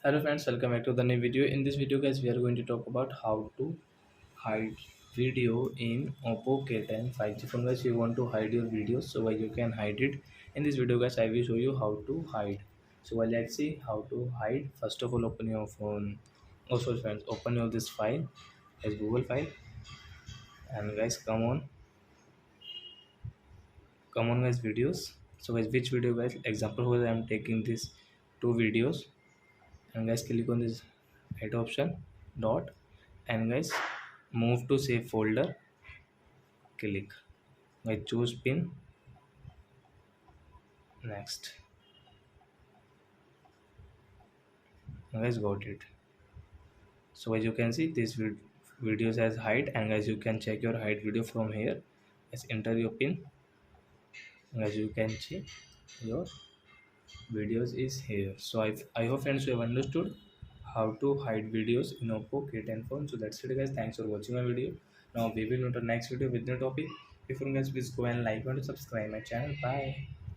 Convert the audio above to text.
Hello friends, welcome back to the new video. In this video guys, we are going to talk about how to hide video in oppo K10 5G phone. Guys, you want to hide your videos, so you can hide it. In this video guys, I will show you how to hide. So let's see how to hide. First of all, open your phone. Also friends, open your this file as Google file, and guys come on guys, videos. So guys, which video guys, example where I am taking this two videos, and guys click on this right option dot, and guys move to save folder. Click, guys choose pin. Next, and guys got it. So as you can see, this videos has hide, and guys you can check your hide video from here. Let's enter your pin. As you can see, your videos is here. So I hope friends you have understood how to hide videos in oppo K10 phone. So that's it guys, thanks for watching my video. Now we will meet on next video with new topic. Before guys, please go and like and subscribe my channel. Bye.